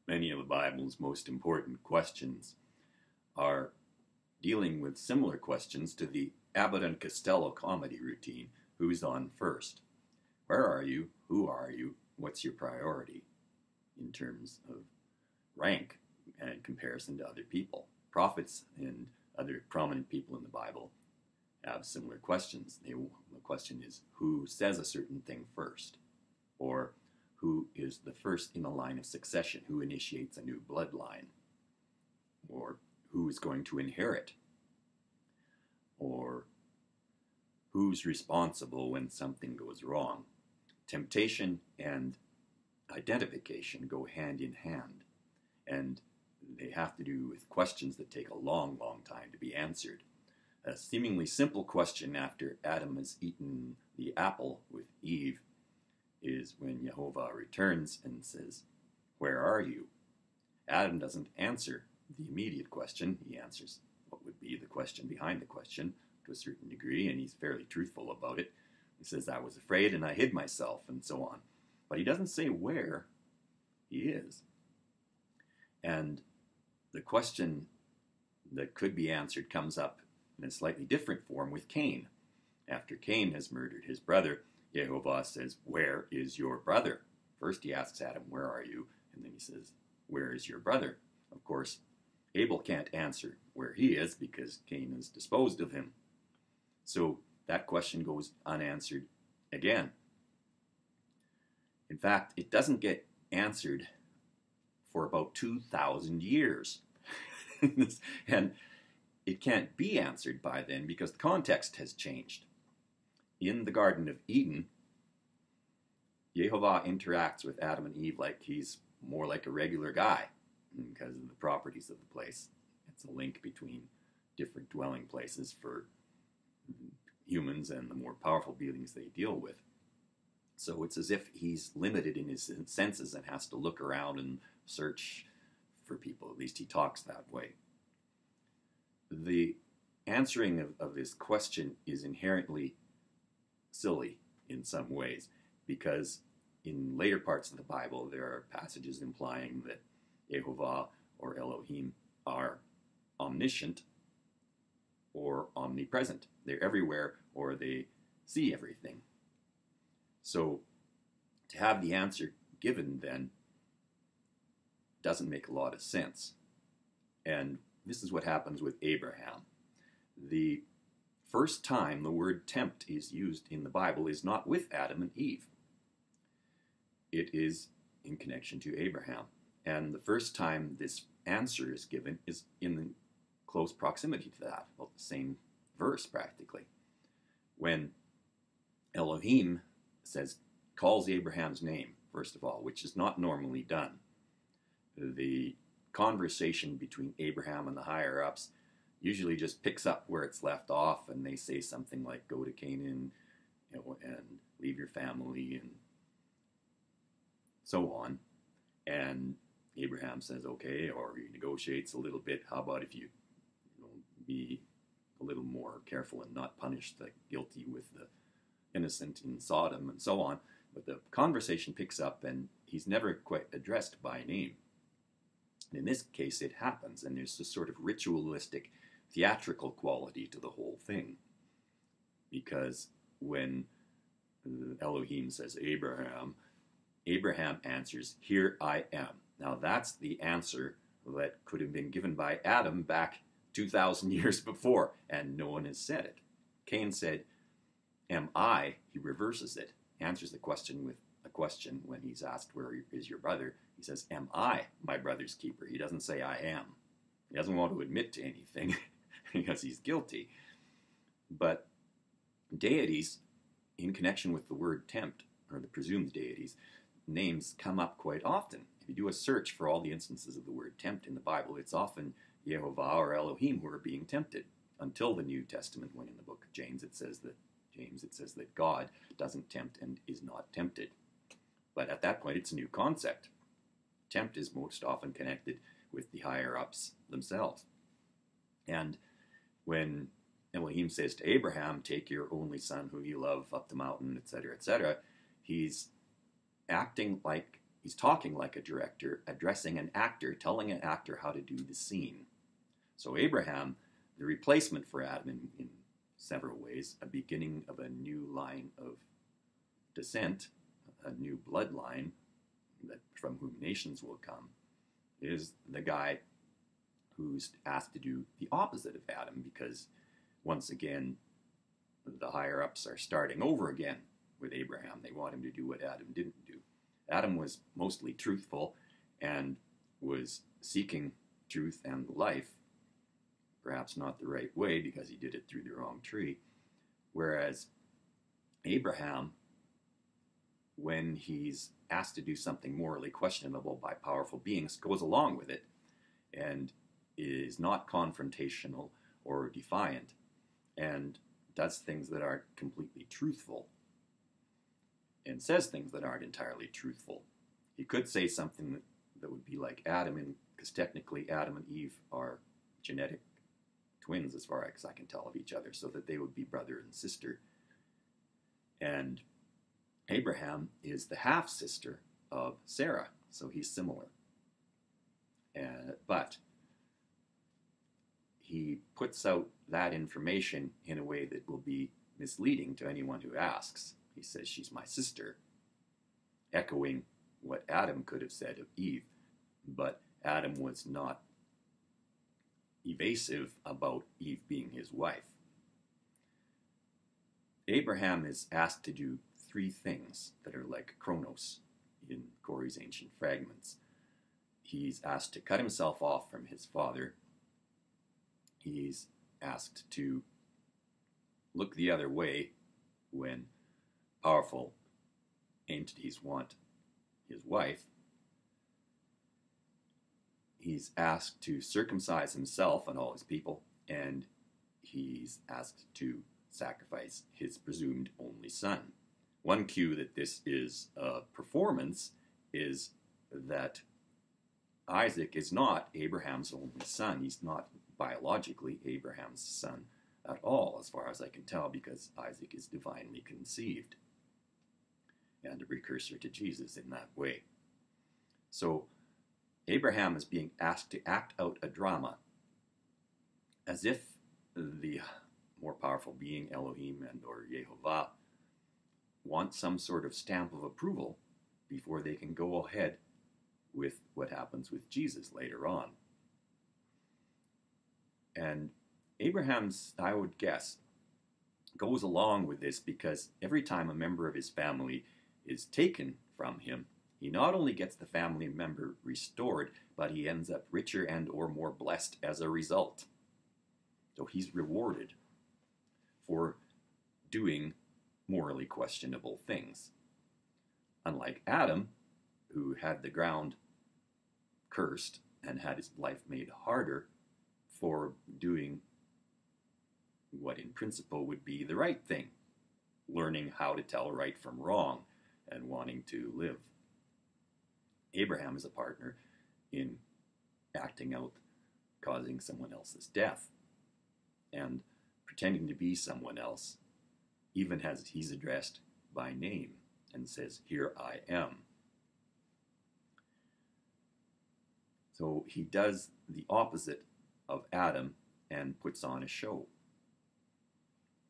Many of the Bible's most important questions are dealing with similar questions to the Abbott and Costello comedy routine. Who's on first? Where are you? Who are you? What's your priority in terms of rank and in comparison to other people? Prophets and other prominent people in the Bible have similar questions. The question is, who says a certain thing first? Or who is the first in a line of succession? Who initiates a new bloodline? Or who is going to inherit? Or who's responsible when something goes wrong? Temptation and identification go hand in hand, and they have to do with questions that take a long, long time to be answered. A seemingly simple question after Adam has eaten the apple with Eve is when YHWH returns and says, "Where are you?" Adam doesn't answer the immediate question. He answers what would be the question behind the question to a certain degree, and he's fairly truthful about it. He says, "I was afraid and I hid myself," and so on. But he doesn't say where he is. And the question that could be answered comes up in a slightly different form with Cain. After Cain has murdered his brother, YHWH says, "Where is your brother?" First he asks Adam, "Where are you?" And then he says, "Where is your brother?" Of course, Abel can't answer where he is because Cain has disposed of him. So that question goes unanswered again. In fact, it doesn't get answered for about 2,000 years. And it can't be answered by then because the context has changed. In the Garden of Eden, YHWH interacts with Adam and Eve like he's more like a regular guy because of the properties of the place. It's a link between different dwelling places for humans and the more powerful beings they deal with. So it's as if he's limited in his senses and has to look around and search for people. At least he talks that way. The answering of this question is inherently silly in some ways, because in later parts of the Bible there are passages implying that YHWH or Elohim are omniscient or omnipresent. They're everywhere or they see everything. So to have the answer given then doesn't make a lot of sense. And this is what happens with Abraham. The first time the word tempt is used in the Bible is not with Adam and Eve. It is in connection to Abraham. And the first time this answer is given is in close proximity to that, well, the same verse practically. When Elohim calls Abraham's name, first of all, which is not normally done. The conversation between Abraham and the higher-ups usually just picks up where it's left off, and they say something like, "Go to Canaan, and leave your family," and so on. And Abraham says, "Okay," or he negotiates a little bit. "How about if you be a little more careful and not punish the guilty with the innocent in Sodom," and so on. But the conversation picks up, and he's never quite addressed by name. And in this case, it happens, and there's this sort of ritualistic, theatrical quality to the whole thing. Because when Elohim says, "Abraham," Abraham answers, "Here I am." Now that's the answer that could have been given by Adam back 2,000 years before, and no one has said it. Cain said, "Am I?" He reverses it, answers the question with a question when he's asked, "Where is your brother?" He says, "Am I my brother's keeper?" He doesn't say, "I am." He doesn't want to admit to anything because he's guilty. But deities, in connection with the word tempt, or the presumed deities, names come up quite often. If you do a search for all the instances of the word tempt in the Bible, it's often YHWH or Elohim who are being tempted, until the New Testament, when in the book of James it says that God doesn't tempt and is not tempted. But at that point it's a new concept. Tempt is most often connected with the higher-ups themselves. And when Elohim says to Abraham, "Take your only son who you love up the mountain," etc., etc., he's acting like He's talking like a director, addressing an actor, telling an actor how to do the scene. So Abraham, the replacement for Adam in several ways, a beginning of a new line of descent, a new bloodline that from whom nations will come, is the guy who's asked to do the opposite of Adam, because once again, the higher-ups are starting over again with Abraham. They want him to do what Adam didn't do. Adam was mostly truthful and was seeking truth and life, perhaps not the right way because he did it through the wrong tree, whereas Abraham, when he's asked to do something morally questionable by powerful beings, goes along with it and is not confrontational or defiant and does things that aren't completely truthful and says things that aren't entirely truthful. He could say something that would be like Adam, because technically Adam and Eve are genetic twins as far as I can tell of each other, so that they would be brother and sister. And Abraham is the half-sister of Sarah, so he's similar. But he puts out that information in a way that will be misleading to anyone who asks. He says, she's my sister, echoing what Adam could have said of Eve. But Adam was not evasive about Eve being his wife. Abraham is asked to do three things that are like Chronos in Corey's Ancient Fragments. He's asked to cut himself off from his father. He's asked to look the other way when powerful entities want his wife. He's asked to circumcise himself and all his people, and he's asked to sacrifice his presumed only son. One cue that this is a performance is that Isaac is not Abraham's only son. He's not biologically Abraham's son at all, as far as I can tell, because Isaac is divinely conceived and a precursor to Jesus in that way. So Abraham is being asked to act out a drama as if the more powerful being, Elohim and or YHWH, want some sort of stamp of approval before they can go ahead with what happens with Jesus later on. And Abraham's, I would guess, goes along with this because every time a member of his family is taken from him, he not only gets the family member restored, but he ends up richer and or more blessed as a result. So he's rewarded for doing morally questionable things. Unlike Adam, who had the ground cursed and had his life made harder for doing what in principle would be the right thing, learning how to tell right from wrong and wanting to live. Abraham is a partner in acting out, causing someone else's death, and pretending to be someone else, even as he's addressed by name and says, "Here I am." So he does the opposite of Adam and puts on a show.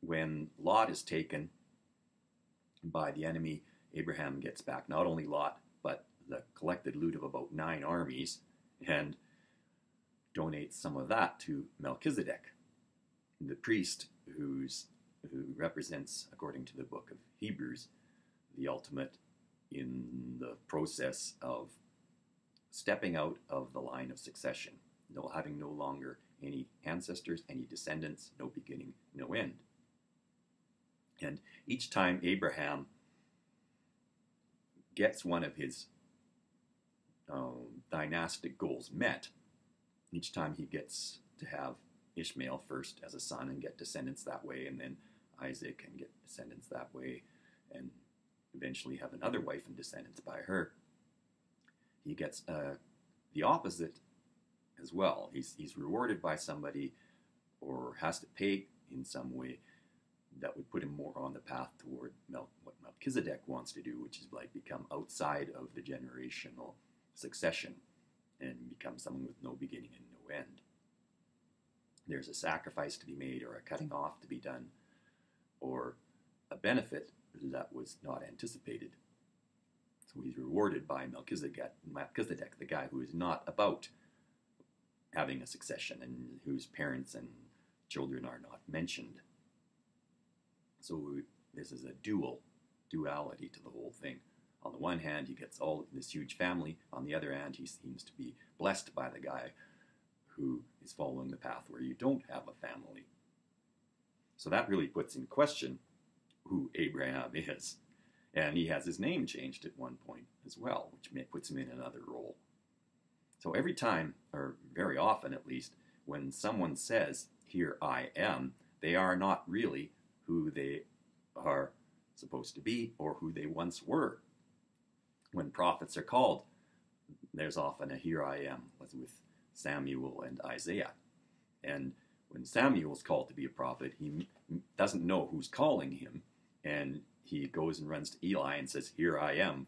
When Lot is taken by the enemy, Abraham gets back not only Lot, but the collected loot of about 9 armies, and donates some of that to Melchizedek, the priest who represents, according to the book of Hebrews, the ultimate in the process of stepping out of the line of succession, having no longer any ancestors, any descendants, no beginning, no end. And each time Abraham gets one of his dynastic goals met, each time he gets to have Ishmael first as a son and get descendants that way, and then Isaac and get descendants that way, and eventually have another wife and descendants by her, he gets the opposite as well. He's rewarded by somebody or has to pay in some way, that would put him more on the path toward what Melchizedek wants to do, which is like become outside of the generational succession and become someone with no beginning and no end. There's a sacrifice to be made, or a cutting off to be done, or a benefit that was not anticipated. So he's rewarded by Melchizedek, the guy who is not about having a succession and whose parents and children are not mentioned. So this is a duality to the whole thing. On the one hand, he gets all this huge family. On the other hand, he seems to be blessed by the guy who is following the path where you don't have a family. So that really puts in question who Abraham is. And he has his name changed at one point as well, which puts him in another role. So every time, or very often at least, when someone says, "Here I am," they are not really who they are supposed to be or who they once were. When prophets are called, there's often a "Here I am," as with Samuel and Isaiah. And when Samuel's called to be a prophet, he doesn't know who's calling him, and he goes and runs to Eli and says, "Here I am,"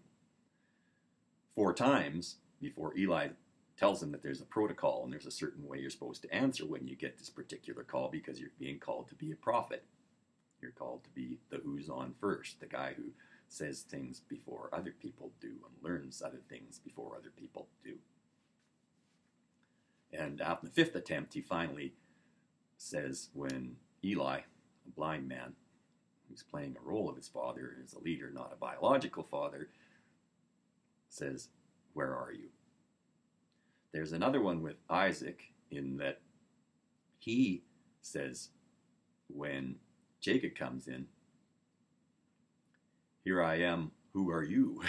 4 times before Eli tells him that there's a protocol and there's a certain way you're supposed to answer when you get this particular call, because you're being called to be a prophet. You're called to be the who's on first, the guy who says things before other people do and learns other things before other people do. And after the 5th attempt, he finally says, when Eli, a blind man who's playing a role of his father as a leader, not a biological father, says, "Where are you?" There's another one with Isaac in that he says, when Jacob comes in, "Here I am, who are you?"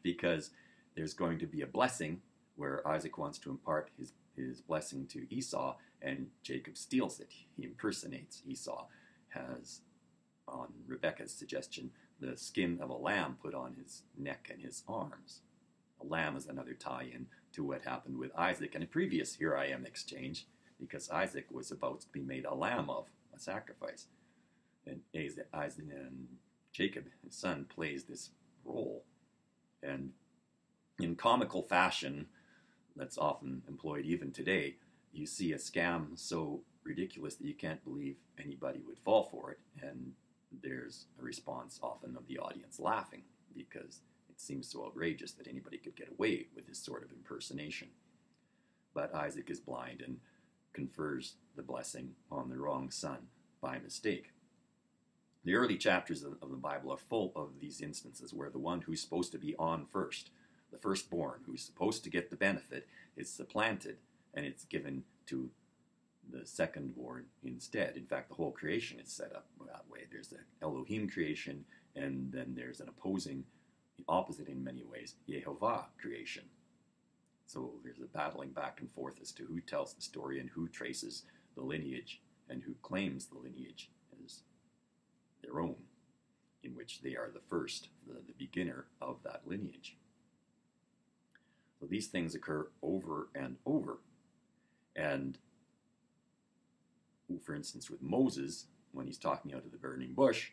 Because there's going to be a blessing where Isaac wants to impart his blessing to Esau, and Jacob steals it. He impersonates Esau, has, on Rebekah's suggestion, the skin of a lamb put on his neck and his arms. A lamb is another tie-in to what happened with Isaac in a previous "Here I am" exchange, because Isaac was about to be made a lamb of, a sacrifice. And Isaac and Jacob, his son, plays this role. And in comical fashion, that's often employed even today, you see a scam so ridiculous that you can't believe anybody would fall for it, and there's a response often of the audience laughing, because it seems so outrageous that anybody could get away with this sort of impersonation. But Isaac is blind and confers the blessing on the wrong son by mistake. The early chapters of the Bible are full of these instances where the one who's supposed to be on first, the firstborn, who's supposed to get the benefit, is supplanted, and it's given to the secondborn instead. In fact, the whole creation is set up that way. There's the Elohim creation, and then there's an opposite in many ways, YHWH creation. So there's a battling back and forth as to who tells the story and who traces the lineage and who claims the lineage as their own, in which they are the first, the beginner of that lineage. So these things occur over and over. And for instance, with Moses, when he's talking out of the burning bush,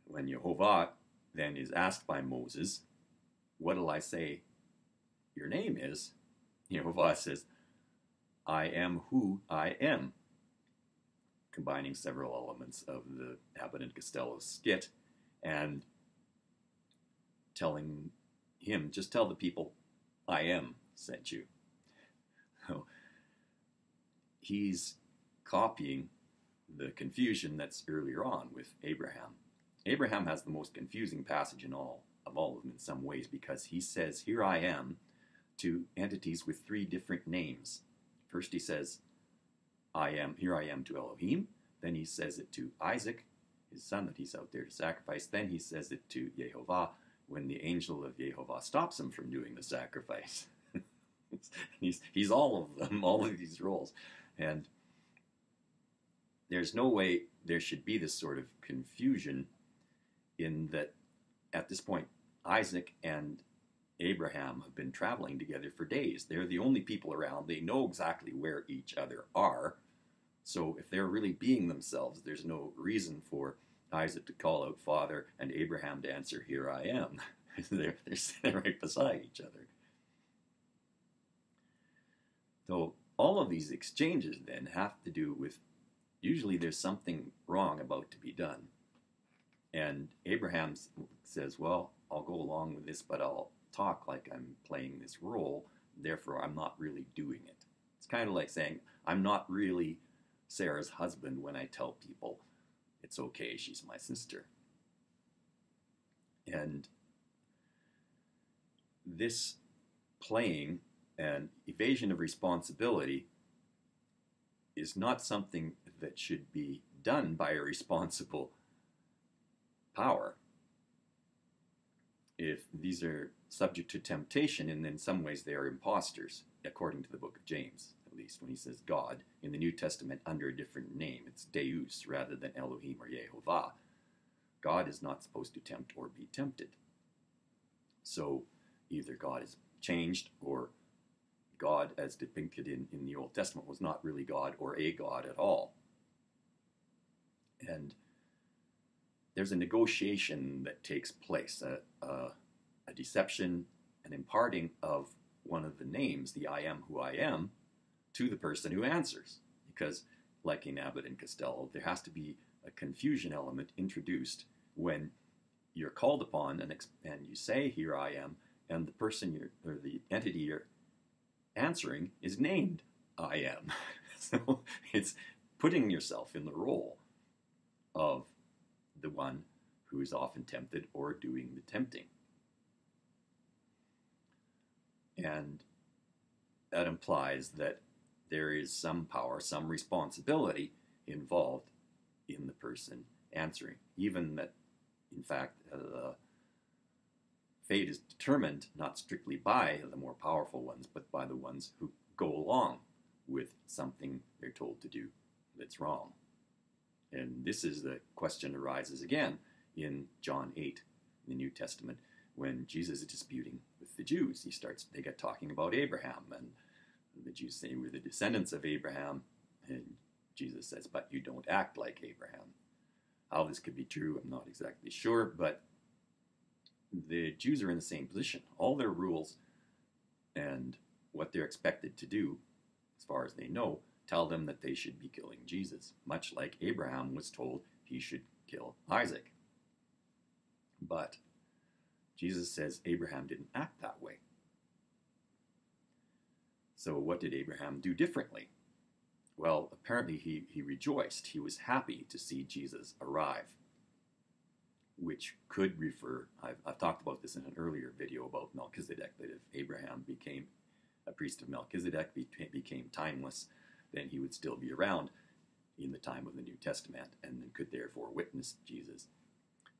when YHWH then is asked by Moses, "What'll I say your name is?" YHWH says, "I am who I am," combining several elements of the Abbott and Costello skit and telling him, just tell the people, "I am sent you." So he's copying the confusion that's earlier on with Abraham. Abraham has the most confusing passage of all of them in some ways, because he says, "Here I am," to entities with 3 different names. First he says, "Here I am" to Elohim. Then he says it to Isaac, his son that he's out there to sacrifice. Then he says it to YHWH when the angel of YHWH stops him from doing the sacrifice. he's all of them, all of these roles. And there's no way there should be this sort of confusion, in that at this point Isaac and Abraham have been traveling together for days. They're the only people around. They know exactly where each other are. So if they're really being themselves, there's no reason for Isaac to call out Father and Abraham to answer, "Here I am." they're sitting right beside each other. So all of these exchanges then have to do with, usually there's something wrong about to be done. And Abraham says, well, I'll go along with this, but I'll talk like I'm playing this role, therefore I'm not really doing it. It's kind of like saying, I'm not really Sarah's husband when I tell people it's okay, she's my sister. And this playing and evasion of responsibility is not something that should be done by a responsible power. If these are subject to temptation, and in some ways they are imposters, according to the book of James, at least, when he says God in the New Testament under a different name. It's Deus rather than Elohim or YHWH. God is not supposed to tempt or be tempted. So either God is changed, or God, as depicted in the Old Testament, was not really God or a God at all. And there's a negotiation that takes place, a deception, an imparting of one of the names, the I am who I am, to the person who answers. Because, like in Abbott and Costello, there has to be a confusion element introduced when you're called upon and you say, "Here I am," and the person or the entity you're answering is named I am. So it's putting yourself in the role of the one who is often tempted or doing the tempting. And that implies that there is some power, some responsibility involved in the person answering. Even that, in fact, fate is determined not strictly by the more powerful ones, but by the ones who go along with something they're told to do that's wrong. And this is the question arises again in John 8 in the New Testament, when Jesus is disputing with the Jews. They get talking about Abraham, and the Jews say, "We're the descendants of Abraham," and Jesus says, "But you don't act like Abraham." How this could be true, I'm not exactly sure, but the Jews are in the same position. All their rules and what they're expected to do, as far as they know, tell them that they should be killing Jesus, much like Abraham was told he should kill Isaac. But Jesus says Abraham didn't act that way. So what did Abraham do differently? Well, apparently he rejoiced. He was happy to see Jesus arrive, which could refer, I've talked about this in an earlier video about Melchizedek, that if Abraham became a priest of Melchizedek, became timeless, then he would still be around in the time of the New Testament and could therefore witness Jesus.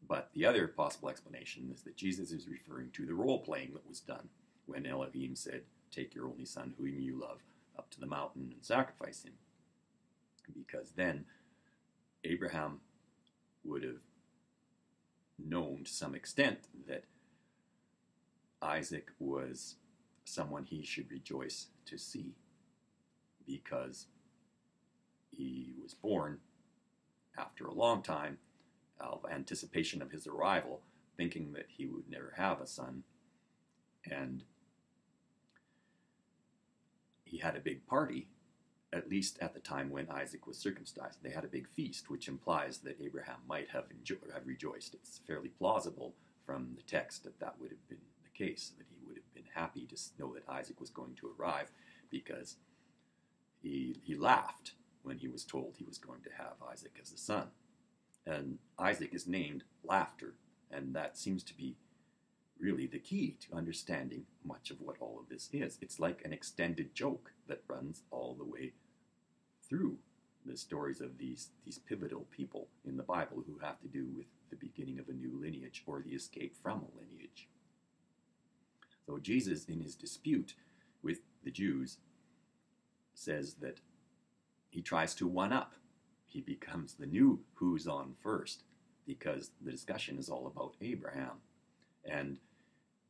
But the other possible explanation is that Jesus is referring to the role-playing that was done when Elohim said, "Take your only son, whom you love, up to the mountain and sacrifice him." Because then Abraham would have known to some extent that Isaac was someone he should rejoice to see, because he was born after a long time of anticipation of his arrival, thinking that he would never have a son. And he had a big party, at least at the time when Isaac was circumcised. They had a big feast, which implies that Abraham might have rejoiced. It's fairly plausible from the text that would have been the case, that he would have been happy to know that Isaac was going to arrive, because he laughed when he was told he was going to have Isaac as a son. And Isaac is named Laughter, and that seems to be really the key to understanding much of what all of this is. It's like an extended joke that runs all the way through the stories of these pivotal people in the Bible who have to do with the beginning of a new lineage or the escape from a lineage. So Jesus, in his dispute with the Jews, says that he tries to one-up. He becomes the new who's on first, because the discussion is all about Abraham. And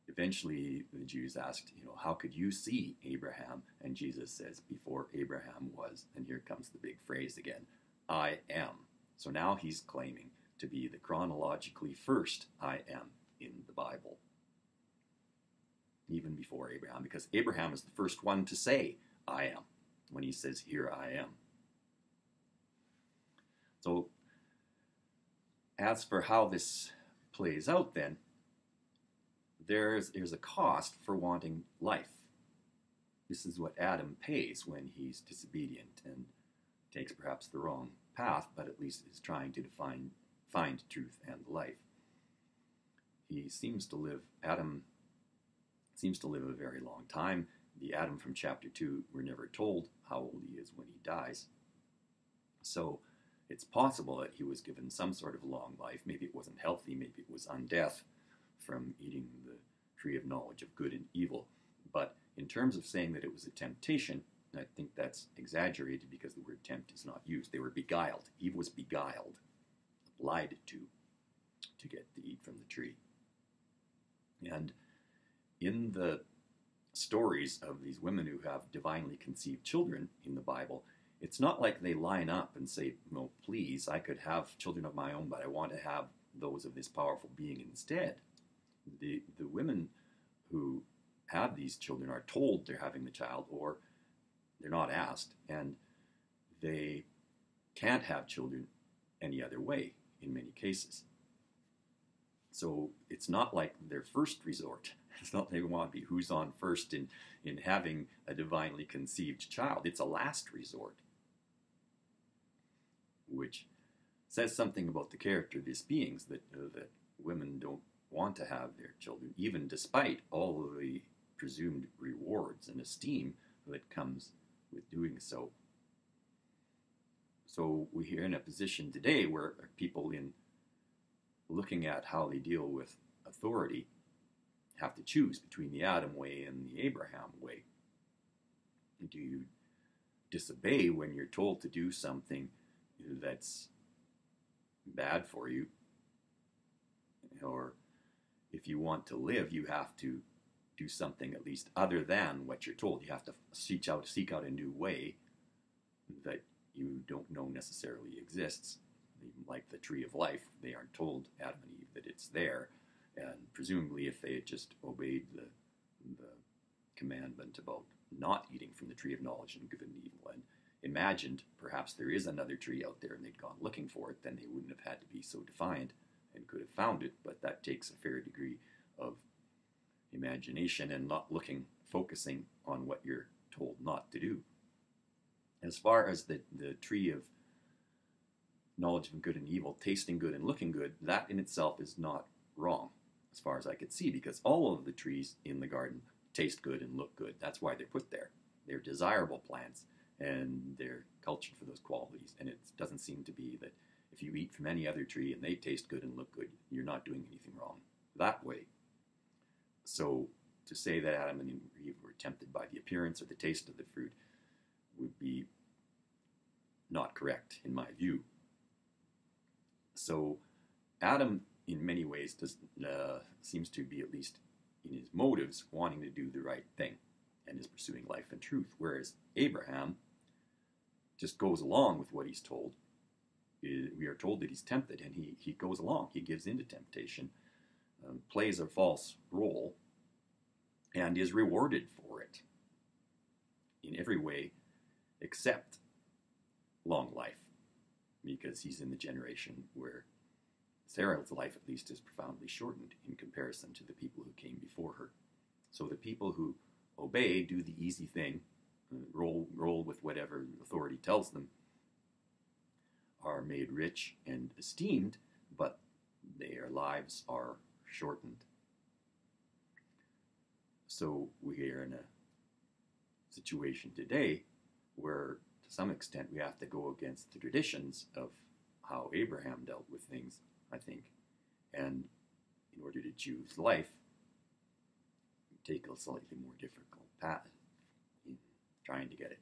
eventually the Jews asked, how could you see Abraham? And Jesus says, before Abraham was, and here comes the big phrase again, I am. So now he's claiming to be the chronologically first I am in the Bible, even before Abraham, because Abraham is the first one to say I am when he says, here I am. So as for how this plays out then, there's a cost for wanting life. This is what Adam pays when he's disobedient and takes perhaps the wrong path, but at least is trying to find truth and life. Adam seems to live a very long time. The Adam from chapter 2, we're never told how old he is when he dies. So it's possible that he was given some sort of long life. Maybe it wasn't healthy, maybe it was undeath from eating the tree of knowledge of good and evil. But in terms of saying that it was a temptation, I think that's exaggerated because the word tempt is not used. They were beguiled. Eve was beguiled, lied to get to eat from the tree. And in the stories of these women who have divinely conceived children in the Bible, it's not like they line up and say, no, please, I could have children of my own, but I want to have those of this powerful being instead. The women who have these children are told they're having the child, or they're not asked, and they can't have children any other way in many cases. So it's not like their first resort. It's not like they want to be who's on first in having a divinely conceived child. It's a last resort, which says something about the character of these beings, that women don't want to have their children, even despite all of the presumed rewards and esteem that comes with doing so. So we're in a position today where people, in looking at how they deal with authority, have to choose between the Adam way and the Abraham way. Do you disobey when you're told to do something that's bad for you? Or if you want to live, you have to do something at least other than what you're told. You have to seek out a new way that you don't know necessarily exists. Like the tree of life, they aren't told, Adam and Eve, that it's there. And presumably if they had just obeyed the commandment about not eating from the tree of knowledge and good and evil, and imagined perhaps there is another tree out there and they'd gone looking for it, then they wouldn't have had to be so defiant and could have found it. But that takes a fair degree of imagination and not focusing on what you're told not to do. As far as the tree of knowledge of good and evil, tasting good and looking good, that in itself is not wrong, as far as I could see, because all of the trees in the garden taste good and look good. That's why they're put there. They're desirable plants, and they're cultured for those qualities. And it doesn't seem to be that if you eat from any other tree and they taste good and look good, you're not doing anything wrong that way. So to say that Adam and Eve were tempted by the appearance or the taste of the fruit would be not correct in my view. So Adam, in many ways, seems to be, at least in his motives, wanting to do the right thing and is pursuing life and truth, whereas Abraham just goes along with what he's told. We are told that he's tempted, and he goes along. He gives in to temptation, plays a false role, and is rewarded for it in every way except long life, because he's in the generation where Sarah's life at least is profoundly shortened in comparison to the people who came before her. So the people who obey, do the easy thing, roll with whatever authority tells them, are made rich and esteemed, but their lives are shortened. So we are in a situation today where, to some extent, we have to go against the traditions of how Abraham dealt with things, I think, and in order to choose life, take a slightly more difficult path in trying to get it.